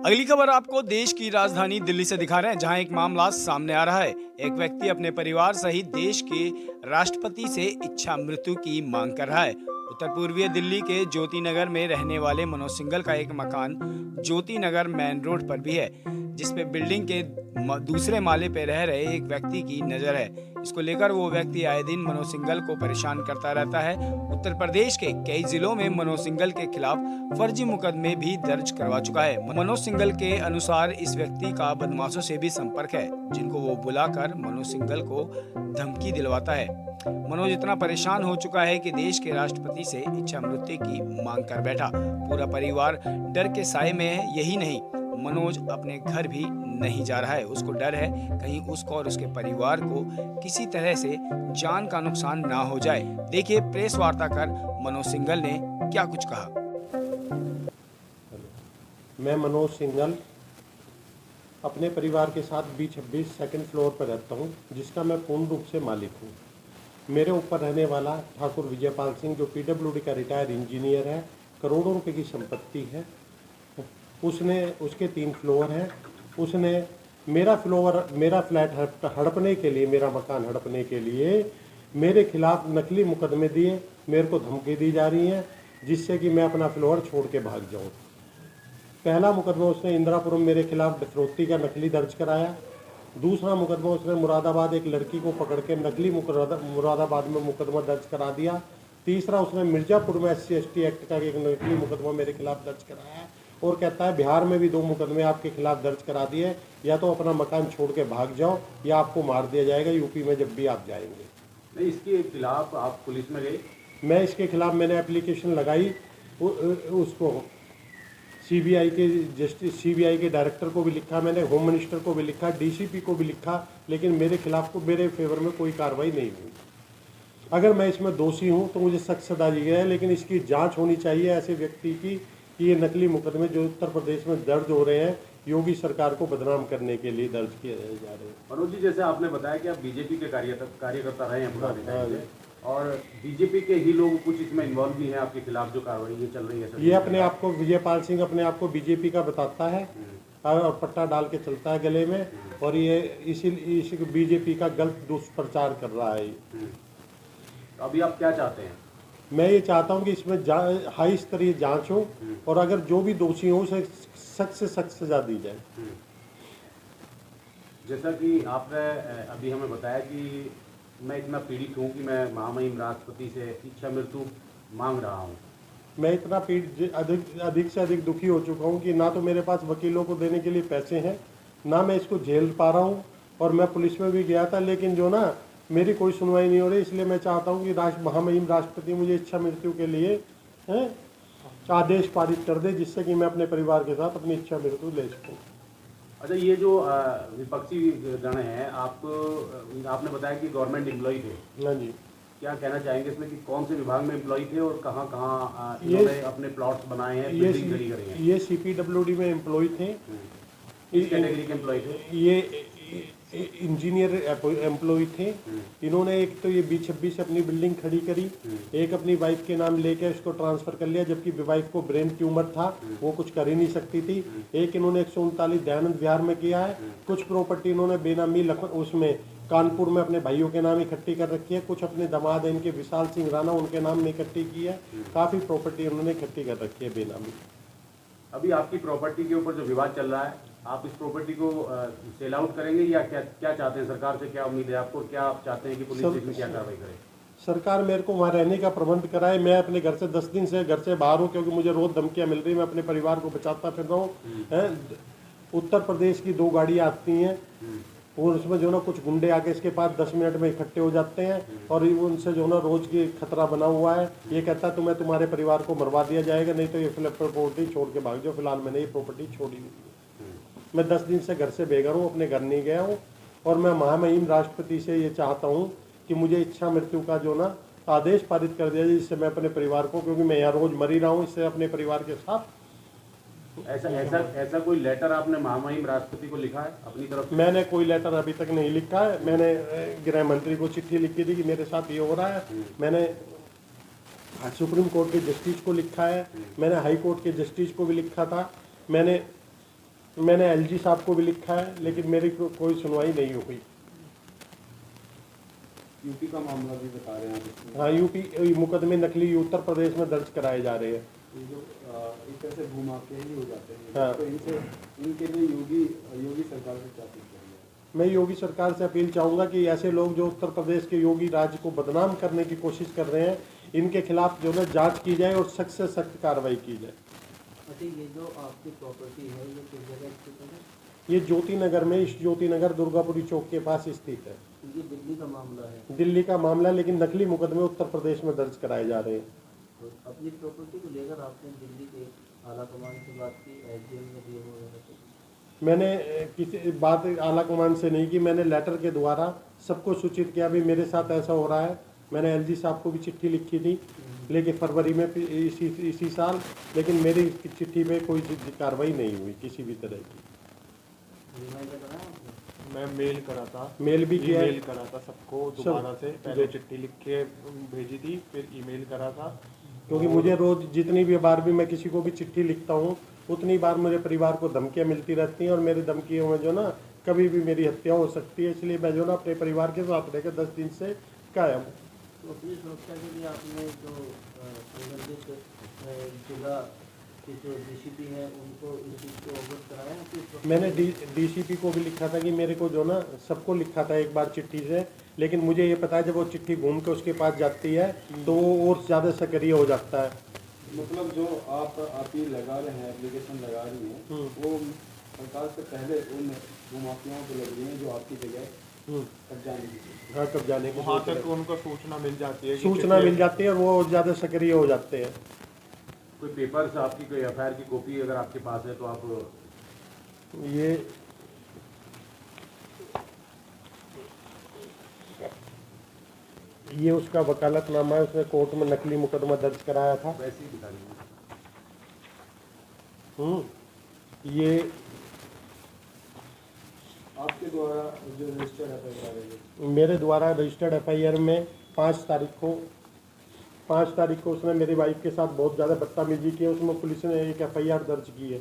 अगली खबर आपको देश की राजधानी दिल्ली से दिखा रहे हैं, जहां एक मामला सामने आ रहा है। एक व्यक्ति अपने परिवार सहित देश के राष्ट्रपति से इच्छा मृत्यु की मांग कर रहा है। उत्तर पूर्वीय दिल्ली के ज्योति नगर में रहने वाले मनोज सिंघल का एक मकान ज्योति नगर मेन रोड पर भी है, जिसपे बिल्डिंग के दूसरे माले पर रह रहे एक व्यक्ति की नजर है। इसको लेकर वो व्यक्ति आए दिन मनोज सिंघल को परेशान करता रहता है। उत्तर प्रदेश के कई जिलों में मनोज सिंघल के खिलाफ फर्जी मुकदमे भी दर्ज करवा चुका है। मनोज सिंघल के अनुसार इस व्यक्ति का बदमाशों से भी संपर्क है, जिनको वो बुलाकर मनोज सिंघल को धमकी दिलवाता है। मनोज इतना परेशान हो चुका है कि देश के राष्ट्रपति से इच्छा मृत्यु की मांग कर बैठा। पूरा परिवार डर के साए में है। यही नहीं, मनोज अपने घर भी नहीं जा रहा है। उसको डर है कहीं उसको और उसके परिवार को किसी तरह से जान का नुकसान ना हो जाए। देखिए प्रेस वार्ता कर मनोज सिंघल ने क्या कुछ कहा। मैं मनोज सिंघल अपने परिवार के साथ B26 सेकंड फ्लोर पर रहता हूं, जिसका मैं पूर्ण रूप से मालिक हूं। मेरे ऊपर रहने वाला ठाकुर विजयपाल सिंह, जो PWD का रिटायर्ड इंजीनियर है, करोड़ों रुपए की संपत्ति है। उसके 3 फ्लोर हैं। उसने मेरा फ्लैट हड़पने के लिए, मेरा मकान हड़पने के लिए मेरे खिलाफ नकली मुकदमे दिए। मेरे को धमकी दी जा रही है, जिससे कि मैं अपना फ्लोर छोड़ के भाग जाऊं। पहला मुकदमा उसने इंदिरापुरम मेरे खिलाफ डकैती का नकली दर्ज कराया। दूसरा मुकदमा उसने मुरादाबाद एक लड़की को पकड़ के नकली मुरादाबाद में मुकदमा दर्ज करा दिया। तीसरा उसने मिर्जापुर में SC/ST एक्ट का एक नकली मुकदमा मेरे खिलाफ दर्ज कराया और कहता है बिहार में भी 2 मुकदमे आपके खिलाफ दर्ज करा दिए, या तो अपना मकान छोड़ के भाग जाओ या आपको मार दिया जाएगा यूपी में जब भी आप जाएंगे। नहीं, इसके खिलाफ आप पुलिस में गए? मैं इसके खिलाफ मैंने एप्लीकेशन लगाई, उसको CBI के डायरेक्टर को भी लिखा, मैंने होम मिनिस्टर को भी लिखा, DCP को भी लिखा, लेकिन मेरे फेवर में कोई कार्रवाई नहीं हुई। अगर मैं इसमें दोषी हूं तो मुझे सख्त सजा दी जाए, लेकिन इसकी जांच होनी चाहिए ऐसे व्यक्ति की कि ये नकली मुकदमे जो उत्तर प्रदेश में दर्ज हो रहे हैं, योगी सरकार को बदनाम करने के लिए दर्ज किए जा रहे हैं। मनोज जी, जैसे आपने बताया कि आप BJP के कार्यकर्ता रहे हैं पुराने टाइम से, और BJP के ही लोग कुछ इसमें इन्वॉल्व भी हैं आपके खिलाफ जो कार्रवाई ये चल रही है। ये अपने आप को विजयपाल सिंह अपने आप को BJP का बताता है और पट्टा डाल के चलता है गले में, और ये इसी BJP का गलत दुष्प्रचार कर रहा है। अभी आप क्या चाहते हैं? मैं ये चाहता हूँ कि इसमें हाई स्तरीय जांच हो, और अगर जो भी दोषी हो उसे सख्त से सख्त सजा दी जाए। जैसा कि आपने अभी हमें बताया कि मैं इतना पीड़ित हूँ कि मैं महामहिम राष्ट्रपति से इच्छा मृत्यु मांग रहा हूँ। मैं इतना अधिक से अधिक दुखी हो चुका हूँ कि ना तो मेरे पास वकीलों को देने के लिए पैसे हैं, ना मैं इसको झेल पा रहा हूँ। और मैं पुलिस में भी गया था, लेकिन जो ना मेरी कोई सुनवाई नहीं हो रही। इसलिए मैं चाहता हूँ कि महामहिम राष्ट्रपति मुझे इच्छा मृत्यु के लिए आदेश पारित कर दे, जिससे कि मैं अपने परिवार के साथ अपनी इच्छा मृत्यु ले सकूँ। अच्छा, ये जो विपक्षी गण हैं, आपने बताया कि गवर्नमेंट एम्प्लॉय थे। हाँ जी। क्या कहना चाहेंगे इसमें कि कौन से विभाग में एम्प्लॉय थे और कहाँ कहाँ इन्होंने अपने प्लॉट्स बनाए हैं, बिल्डिंग खड़ी करी है? ये CPWD में एम्प्लॉय थे। इस कैटेगरी के एम्प्लॉय थे? ये इंजीनियर एम्प्लॉय थे। इन्होंने एक तो ये B26 से अपनी बिल्डिंग खड़ी करी, एक अपनी वाइफ के नाम लेके उसको ट्रांसफर कर लिया, जबकि वाइफ को ब्रेन ट्यूमर था, वो कुछ कर ही नहीं सकती थी। एक इन्होंने 139 दयानंद विहार में किया है। कुछ प्रॉपर्टी इन्होंने बेनामी उसमें कानपुर में अपने भाइयों के नाम इकट्ठी कर रखी है। कुछ अपने दामाद है इनके विशाल सिंह राणा, उनके नाम में इकट्ठी की है। काफ़ी प्रॉपर्टी उन्होंने इकट्ठी कर रखी है बेनामी। अभी आपकी प्रॉपर्टी के ऊपर जो विवाद चल रहा है, आप इस प्रॉपर्टी को सेल आउट करेंगे या क्या चाहते हैं? सरकार से क्या उम्मीद है आपको? क्या आप चाहते हैं कि पुलिस इसमें क्या कार्रवाई करे? सरकार मेरे को वहाँ रहने का प्रबंध कराए। मैं अपने घर से 10 दिन से घर से बाहर हूँ, क्योंकि मुझे रोज धमकियाँ मिल रही। मैं अपने परिवार को बचाता फिर रहा हूँ। उत्तर प्रदेश की 2 गाड़ियाँ आती हैं, और उसमें जो ना कुछ गुंडे आके इसके पास 10 मिनट में इकट्ठे हो जाते हैं, और उनसे जो ना रोज की खतरा बना हुआ है। ये कहता है तुम्हारे परिवार को मरवा दिया जाएगा, नहीं तो ये प्रॉपर्टी छोड़ के भाग जाओ। फिलहाल मैंने ये प्रॉपर्टी छोड़ी हुई है। मैं 10 दिन से घर से बेघर हूँ, अपने घर नहीं गया हूँ। और मैं महामहिम राष्ट्रपति से ये चाहता हूँ कि मुझे इच्छा मृत्यु का जो ना आदेश पारित कर दिया जाए, जिससे मैं अपने परिवार को, क्योंकि मैं यहाँ रोज मर ही रहा हूँ, इससे अपने परिवार के साथ। ऐसा कोई लेटर आपने महामहिम राष्ट्रपति को लिखा है अपनी तरफ? मैंने कोई लेटर अभी तक नहीं लिखा है। मैंने गृह मंत्री को चिट्ठी लिखी थी कि मेरे साथ ये हो रहा है। मैंने सुप्रीम कोर्ट के जस्टिस को लिखा है, मैंने हाई कोर्ट के जस्टिस को भी लिखा था, मैंने मैंने एलजी साहब को भी लिखा है, लेकिन मेरी कोई सुनवाई नहीं हुई। यूपी का मामला भी बता रहे हैं आप इसमें। हाँ, यूपी मुकदमे नकली उत्तर प्रदेश में दर्ज कराए जा रहे हैं। ये जो एक तरह से भूमाफिया ही हो जाते हैं, हाँ। तो इनके लिए योगी सरकार से क्या अपील करेंगे? मैं योगी सरकार से अपील चाहूँगा कि ऐसे लोग जो उत्तर प्रदेश के योगी राज्य को बदनाम करने की कोशिश कर रहे हैं, इनके खिलाफ जो है जांच की जाए और सख्त से सख्त कार्रवाई की जाए। अच्छा, ये जो आपकी प्रॉपर्टी है ये किस जगह स्थित है? ये ज्योति नगर में, इस ज्योति नगर दुर्गापुरी चौक के पास स्थित है। ये दिल्ली का मामला है। दिल्ली का मामला, लेकिन नकली मुकदमे उत्तर प्रदेश में दर्ज कराए जा रहे हैं। तो अपनी प्रॉपर्टी को लेकर आपने दिल्ली के आला कमान से बात की, एसडीएम में डीएम वगैरह से? मैंने किसी बात आला कमान से नहीं की, मैंने लेटर के द्वारा सबको सूचित किया भी मेरे साथ ऐसा हो रहा है। मैंने एलजी साहब को भी चिट्ठी लिखी थी, लेकिन फरवरी में इसी साल, लेकिन मेरी चिट्ठी पे कोई कार्रवाई नहीं हुई किसी भी तरह की। रिमाइंडर बनाया आपने? मैं मेल करा था, मेल भी किया है। ईमेल करा था सबको दोबारा से, पहले चिट्ठी लिख के भेजी थी, फिर ईमेल करा था। क्योंकि मुझे रोज जितनी भी बार भी मैं किसी को भी चिट्ठी लिखता हूँ, उतनी बार मेरे परिवार को धमकियाँ मिलती रहती हैं, और मेरी धमकियों में जो ना कभी भी मेरी हत्या हो सकती है। इसलिए मैं जो ना अपने परिवार के साथ रहकर 10 दिन से कायम हूँ। तो अपनी सुरक्षा के लिए आपने जो संबंधित जिला के जो डीसीपी हैं उनको इस चीज़ को अवगत कराया है कि प्रॉपर्टी- मैंने डीसीपी को भी लिखा था कि मेरे को जो ना सबको लिखा था एक बार चिट्ठी से, लेकिन मुझे ये पता है जब वो चिट्ठी घूम के उसके पास जाती है तो वो और ज़्यादा सक्रिय हो जाता है। मतलब जो आप अपील लगा रहे हैं, एप्लीकेशन लगा रही हैं, वो सरकार से पहले उन भूमाफियाओं को लग रही हैं जो आपकी जगह कब्जा नहीं की। हाँ, कब जाने की वहाँ तक उनको सूचना मिल जाती है कि सूचना मिल जाती है और वो और ज़्यादा सक्रिय हो जाते हैं। कोई पेपर्स आपकी कोई एफआईआर की कॉपी अगर आपके पास है तो आप ये उसका वकालतनामा है, उसने कोर्ट में नकली मुकदमा दर्ज कराया था। वैसे ही दिखा दीजिए। ये आपके द्वारा जो रजिस्टर्ड एफआईआर है, मेरे द्वारा रजिस्टर्ड एफआईआर में 5 तारीख को उसने मेरी वाइफ के साथ बहुत ज़्यादा बदतमीजी की है। उसमें पुलिस ने एक एफआईआर दर्ज की है।